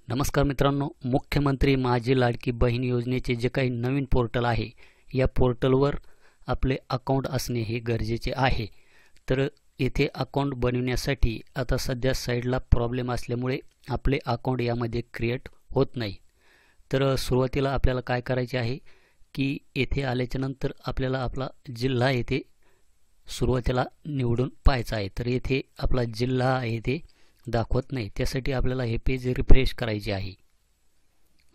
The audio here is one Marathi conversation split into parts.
नमस्कार मित्रांनो, मुख्यमंत्री माझी लाडकी बहीण योजनेचे जे काही नवीन पोर्टल आहे, या पोर्टलवर आपले अकाउंट असणे हे गरजेचे आहे। तर येथे अकाउंट बनवण्यासाठी आता सध्या साइडला प्रॉब्लेम असल्यामुळे आपले अकाउंट यामध्ये क्रिएट होत नाही। तर सुरुवातीला आपल्याला काय करायचे आहे की येथे आल्याच्या नंतर आपल्याला आपला जिल्हा येथे सुरुवातीला निवडून पाहायचा आहे। तर येथे आपला जिल्हा आहे ते दाखवत नाही, त्यासाठी आपल्याला हे पेज रिफ्रेश करायचे आहे।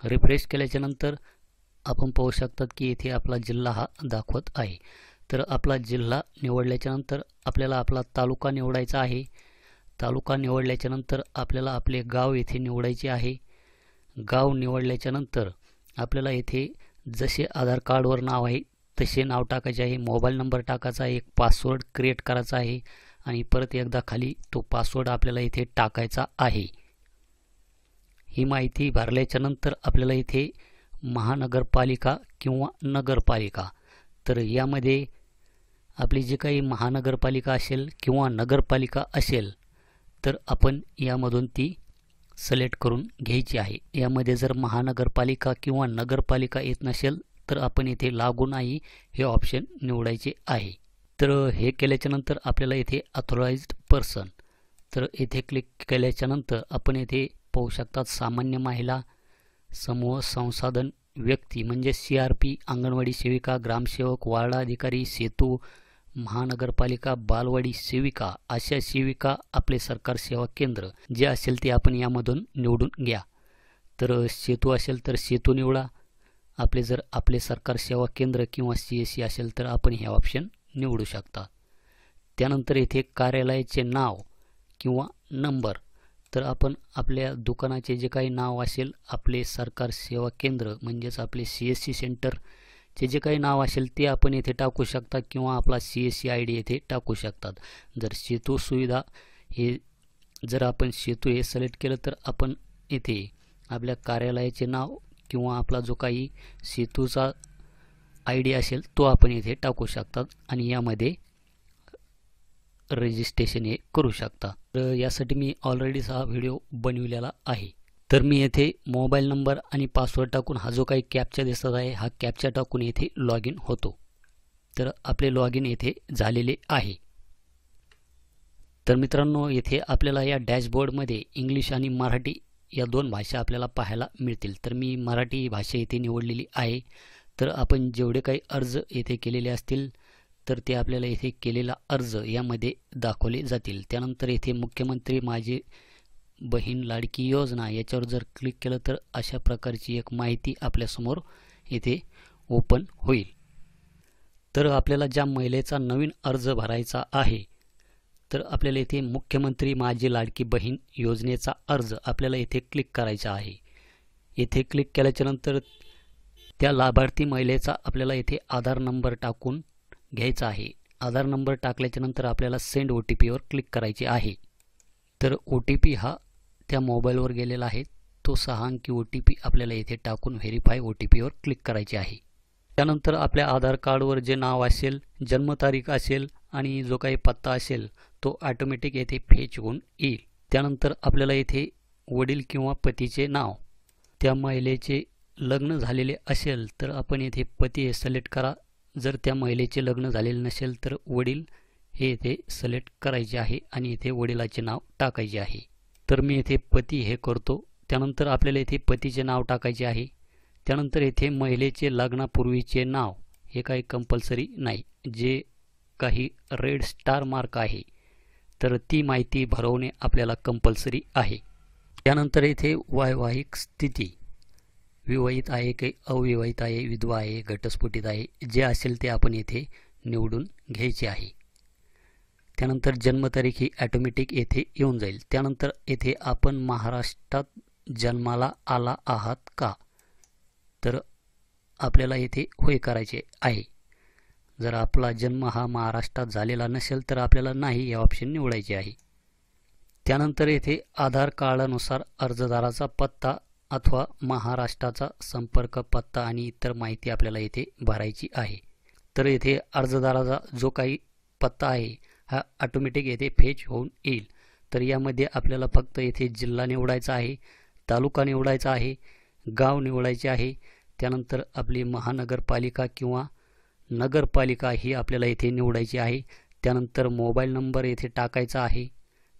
रिफ्रेश केल्याच्या नंतर आपण पाहू शकतात की येथे आपला जिल्हा हा दाखवत आहे। तर आपला जिल्हा निवडल्याच्या नंतर आपल्याला आपला तालुका निवडायचा आहे। तालुका निवडल्याच्या नंतर आपल्याला आपले गाव येथे निवडायचे आहे। गाव निवडल्याच्या नंतर आपल्याला येथे जसे आधार कार्डवर नाव आहे तसे नाव टाकायचे आहे। मोबाईल नंबर टाकायचा आहे, एक पासवर्ड क्रिएट करायचा आहे आणि परत एकदा खाली तो पासवर्ड आपल्याला इथे टाकायचा आहे। ही माहिती भरल्याच्या नंतर आपल्याला इथे महानगरपालिका किंवा नगरपालिका, तर यामध्ये आपली जी काही महानगरपालिका असेल किंवा नगरपालिका असेल तर आपण यामधून ती सिलेक्ट करून घ्यायची आहे। यामध्ये जर महानगरपालिका किंवा नगरपालिका येत नसेल तर आपण इथे लागू नाही हे ऑप्शन निवडायचे आहे। तर हे केल्याच्या नंतर आपल्याला इथे ऑथराइज्ड पर्सन, तर इथे क्लिक केल्याच्या नंतर आपण इथे पाहू शकतात सामान्य महिला, समूह संसाधन व्यक्ती म्हणजे CRP, अंगणवाडी सेविका, ग्रामसेवक, वार्ड अधिकारी, सेतू, महानगरपालिका, बालवाडी सेविका, अशा सेविका, आपले सरकार सेवा केंद्र जे असेल ते आपण यामधून निवडून घ्या। तर सेतू असेल तर सेतू निवडा। आपले सरकार सेवा केंद्र किंवा CSC असेल तर आपण हे ऑप्शन निवडू शकता। त्यानंतर येथे कार्यालयाचे नाव किंवा नंबर, तर आपण आपल्या दुकानाचे जे काही नाव असेल, आपले सरकार सेवा केंद्र म्हणजेच आपले CSC सेंटरचे जे काही नाव असेल ते आपण येथे टाकू शकता किंवा आपला CSC ID येथे टाकू शकतात। जर सेतू सुविधा हे जर आपण सेतू हे सिलेक्ट केलं तर आपण येथे आपल्या कार्यालयाचे नाव किंवा आपला जो काही सेतूचा ID असेल तो आपण इथे टाकू शकतात आणि यामध्ये रजिस्ट्रेशन हे करू शकता। तर यासाठी मी ऑलरेडीच हा व्हिडिओ बनविलेला आहे। तर मी येथे मोबाईल नंबर आणि पासवर्ड टाकून हा जो काही कॅप्चा दिसत आहे हा कॅप्चा टाकून येथे लॉग इन होतो। तर आपले लॉग इन येथे झालेले आहे। तर मित्रांनो, येथे आपल्याला या डॅशबोर्डमध्ये इंग्लिश आणि मराठी या दोन भाषा आपल्याला पाहायला मिळतील। तर मी मराठी भाषा येथे निवडलेली आहे। तर आपण जेवढे काही अर्ज येथे केलेले असतील तर ते आपल्याला येथे केलेला अर्ज यामध्ये दाखवले जातील। त्यानंतर येथे मुख्यमंत्री माझी बहीण लाडकी योजना याच्यावर जर क्लिक केलं तर अशा प्रकारची एक माहिती आपल्यासमोर येथे ओपन होईल। तर आपल्याला ज्या महिलेचा नवीन अर्ज भरायचा आहे तर आपल्याला इथे मुख्यमंत्री माझी लाडकी बहीण योजनेचा अर्ज आपल्याला इथे क्लिक करायचा आहे। येथे क्लिक केल्याच्या नंतर त्या लाभार्थी महिलेचा आपल्याला इथे आधार नंबर टाकून घ्यायचा आहे। आधार नंबर टाकल्याच्या नंतर आपल्याला सेंड OTP वर क्लिक करायचे आहे। तर OTP हा त्या मोबाईलवर गेलेला आहे, तो 6 अंकी OTP आपल्याला इथे टाकून व्हेरीफाय OTP वर क्लिक करायचे आहे। त्यानंतर आपल्या आधार कार्डवर जे नाव असेल, जन्मतारीख असेल आणि जो काही पत्ता असेल तो ऑटोमॅटिक येथे फेच होऊन येईल। त्यानंतर आपल्याला इथे वडील किंवा पतीचे नाव, त्या महिलेचे लग्न झालेले असेल तर आपण येथे पती हे सिलेक्ट करा। जर त्या महिलेचे लग्न झालेले नसेल तर वडील हे येथे सिलेक्ट करायचे आहे आणि इथे वडिलाचे नाव टाकायचे आहे। तर मी येथे पती हे करतो। त्यानंतर आपल्याला इथे पतीचे नाव टाकायचे आहे। त्यानंतर येथे महिलेचे लग्नापूर्वीचे नाव हे काही कंपल्सरी नाही, जे काही रेड स्टार मार्क आहे तर ती माहिती भरवणे आपल्याला कंपल्सरी आहे। त्यानंतर येथे वैवाहिक स्थिती, विवाहित आहे की अविवाहित आहे, विधवा आहे, घटस्फोटित आहे, जे असेल ते आपण येथे निवडून घ्यायचे आहे। त्यानंतर जन्मतारीख ही ऑटोमॅटिक येथे येऊन जाईल। त्यानंतर येथे आपण महाराष्ट्रात जन्माला आला आहात का, तर आपल्याला येथे होय करायचे आहे। जर आपला जन्म हा महाराष्ट्रात झालेला नसेल तर आपल्याला नाही हे ऑप्शन निवडायचे आहे। त्यानंतर येथे आधार कार्डानुसार अर्जदाराचा पत्ता अथवा महाराष्ट्राचा संपर्क पत्ता आणि इतर माहिती आपल्याला येथे भरायची आहे। तर येथे अर्जदाराचा जो काही पत्ता आहे हा ऑटोमॅटिक येथे फेच होऊन येईल। तर यामध्ये आपल्याला फक्त येथे जिल्हा निवडायचा आहे। तालुका निवडायचा आहे, गाव निवडायचे आहे, त्यानंतर आपली महानगरपालिका किंवा नगरपालिका ही आपल्याला येथे निवडायची आहे, त्यानंतर मोबाईल नंबर येथे टाकायचा आहे,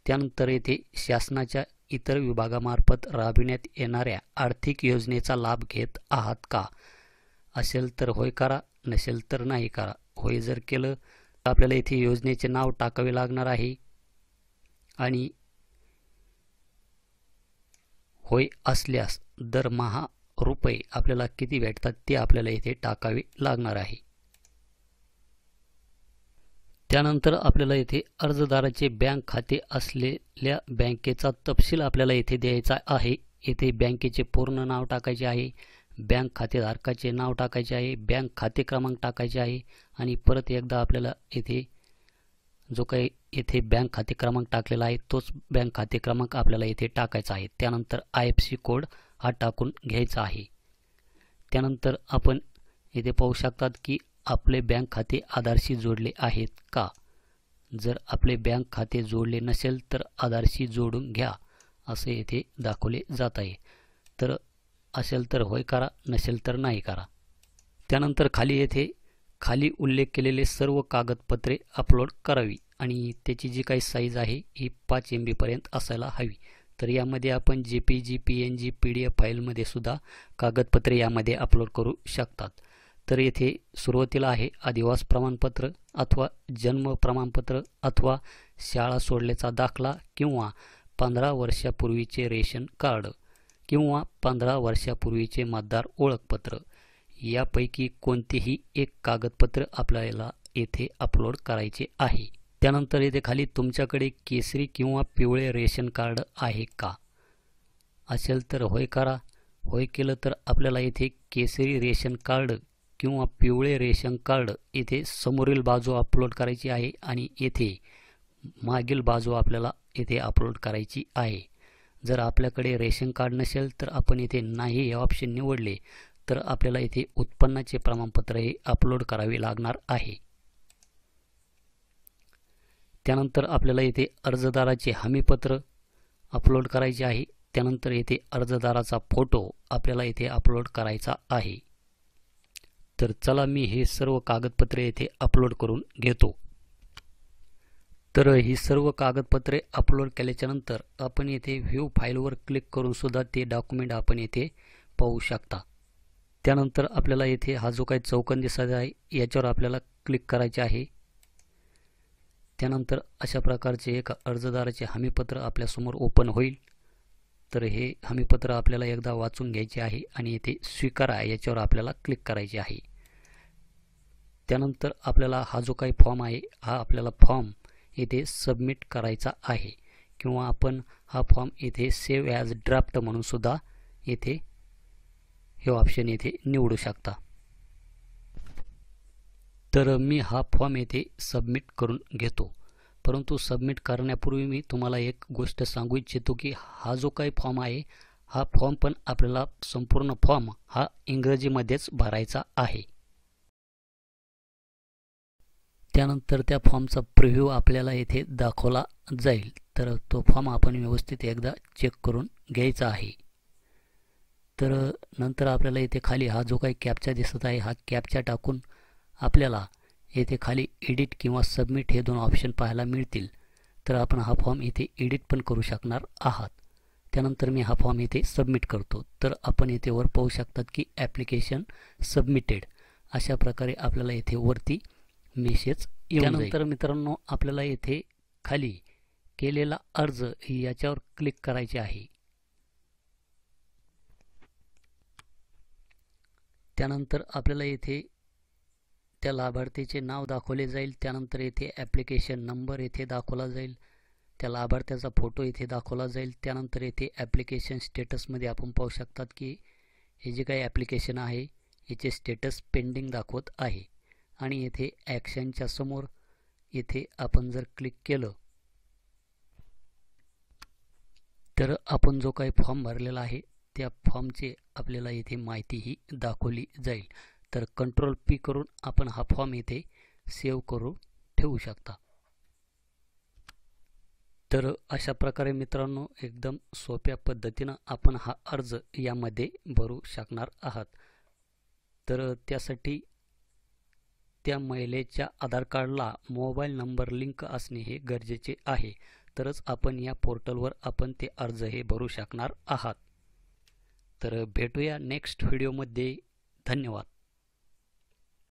त्यानंतर येथे शासनाच्या इतर विभागामार्फत राबविण्यात येणाऱ्या आर्थिक योजनेचा लाभ घेत आहात का, असेल तर होय करा, नसेल तर नाही करा. होय जर केलं तर आपल्याला येथे योजनेचे नाव टाकावे लागणार आहे आणि होय असल्यास दरमहा रुपये आपल्याला किती भेटतात ते आपल्याला येथे टाकावे लागणार आहे. त्यानंतर आपल्याला येथे अर्जदाराचे बँक खाते असलेल्या बँकेचा तपशील आपल्याला येथे द्यायचा आहे. येथे बँकेचे पूर्ण नाव टाकायचे आहे, बँक खातेधारकाचे नाव टाकायचे आहे, बँक खाते क्रमांक टाकायचे आहे आणि परत एकदा आपल्याला येथे जो काही येथे बँक खाते क्रमांक टाकलेला आहे तोच बँक खाते क्रमांक आपल्याला येथे टाकायचा आहे. त्यानंतर IFSC कोड हा टाकून घ्यायचा आहे. त्यानंतर आपण येथे पाहू शकतात की आपले बँक खाते आधारशी जोडले आहेत का. जर आपले बँक खाते जोडले नसेल तर आधारशी जोडून घ्या असे येथे दाखवले जात आहे. तर असेल तर होय करा, नसेल तर नाही करा. त्यानंतर खाली उल्लेख केलेले सर्व कागदपत्रे अपलोड करावी आणि त्याची जी काही साईज आहे ही 5 MB पर्यंत असायला हवी. तर यामध्ये आपण JPG, PNG, PDF फाईलमध्ये सुद्धा कागदपत्रे यामध्ये अपलोड करू शकतात. तर येथे सुरुवातीला आहे अधिवास प्रमाणपत्र अथवा जन्म प्रमाणपत्र अथवा शाळा सोडल्याचा दाखला किंवा 15 वर्षापूर्वीचे रेशन कार्ड किंवा 15 वर्षापूर्वीचे मतदार ओळखपत्र. यापैकी कोणतेही एक कागदपत्र आपल्याला येथे अपलोड करायचे आहे. त्यानंतर येथे खाली तुमच्याकडे केसरी किंवा पिवळे रेशन कार्ड आहे का, असेल तर होय करा. होय केलं तर आपल्याला येथे केसरी रेशन कार्ड किंवा पिवळे रेशन कार्ड येथे समोरील बाजू अपलोड करायची आहे आणि येथे मागील बाजू आपल्याला येथे अपलोड करायची आहे. जर आपल्याकडे रेशन कार्ड नसेल तर आपण येथे नाही हे ऑप्शन निवडले तर आपल्याला येथे उत्पन्नाचे प्रमाणपत्र हे अपलोड करावे लागणार आहे. त्यानंतर आपल्याला येथे अर्जदाराचे हमीपत्र अपलोड करायचे आहे. त्यानंतर येथे अर्जदाराचा फोटो आपल्याला येथे अपलोड करायचा आहे. तर चला मी हे सर्व कागदपत्रे येथे अपलोड करून घेतो. तर ही सर्व कागदपत्रे अपलोड केल्याच्यानंतर आपण येथे व्ह्यू फाईलवर क्लिक करून सुद्धा ते डॉक्युमेंट आपण येथे पाहू शकता. त्यानंतर आपल्याला येथे हा जो काही चौकोन दिसत आहे याच्यावर आपल्याला क्लिक करायचे आहे. त्यानंतर अशा प्रकारचे एक अर्जदाराचे हमीपत्र आपल्यासमोर ओपन होईल. तर हे हमीपत्र आपल्याला एकदा वाचून घ्यायचे आहे आणि येथे स्वीकारा याच्यावर आपल्याला क्लिक करायचे आहे. त्यानंतर आपल्याला हा जो काही फॉर्म आहे हा आपल्याला फॉर्म येथे सबमिट करायचा आहे किंवा आपण हा फॉर्म येथे सेव्ह ॲज ड्राफ्ट म्हणून सुद्धा येथे हे ऑप्शन येथे निवडू शकता. तर मी हा फॉर्म येथे सबमिट करून घेतो. परंतु सबमिट करण्यापूर्वी मी तुम्हाला एक गोष्ट सांगू इच्छितो की हा जो काही फॉर्म आहे हा फॉर्म पण आपल्याला संपूर्ण फॉर्म हा इंग्रजीमध्येच भरायचा आहे. त्यानंतर त्या फॉर्मचा प्रिव्ह्यू आपल्याला येथे दाखवला जाईल. तर तो फॉर्म आपण व्यवस्थित एकदा चेक करून घ्यायचा आहे. तर नंतर आपल्याला येथे खाली हा जो काही कॅप्चा दिसत आहे हा कॅप्चा टाकून आपल्याला येथे खाली एडिट किंवा सबमिट हे दोन ऑप्शन पाहायला मिळतील. तर आपण हा फॉर्म येथे एडिट पण करू शकणार आहात. त्यानंतर मी हा फॉर्म येथे सबमिट करतो. तर आपण येथे वर पाहू शकतात की ॲप्लिकेशन सबमिटेड अशा प्रकारे आपल्याला येथे वरती मेसेज येऊन जाईल. त्यानंतर मित्रांनो आपल्याला येथे खाली केलेला अर्ज याच्यावर क्लिक करायचे आहे. त्यानंतर आपल्याला येथे त्या लाभार्थीचे नाव दाखवले जाईल. त्यानंतर येथे ॲप्लिकेशन नंबर येथे दाखवला जाईल. त्या लाभार्थ्याचा फोटो येथे दाखवला जाईल. त्यानंतर येथे ॲप्लिकेशन स्टेटसमध्ये आपण पाहू शकतात की हे जे काही ॲप्लिकेशन आहे याचे स्टेटस पेंडिंग दाखवत आहे आणि येथे ॲक्शनच्या समोर येथे आपण जर क्लिक केलं तर आपण जो काही फॉर्म भरलेला आहे त्या फॉर्मचे आपल्याला येथे माहितीही दाखवली जाईल. तर Ctrl+P करून आपण हा फॉर्म येथे सेव्ह करून ठेवू शकता. तर अशा प्रकारे मित्रांनो एकदम सोप्या पद्धतीनं आपण हा अर्ज यामध्ये भरू शकणार आहात। तर त्यासाठी त्या महिलेच्या आधार कार्डला मोबाईल नंबर लिंक असणे हे गरजेचे आहे, तरच आपण या पोर्टलवर आपण ते अर्ज हे भरू शकणार आहात। तर भेटूया नेक्स्ट व्हिडिओमध्ये। धन्यवाद।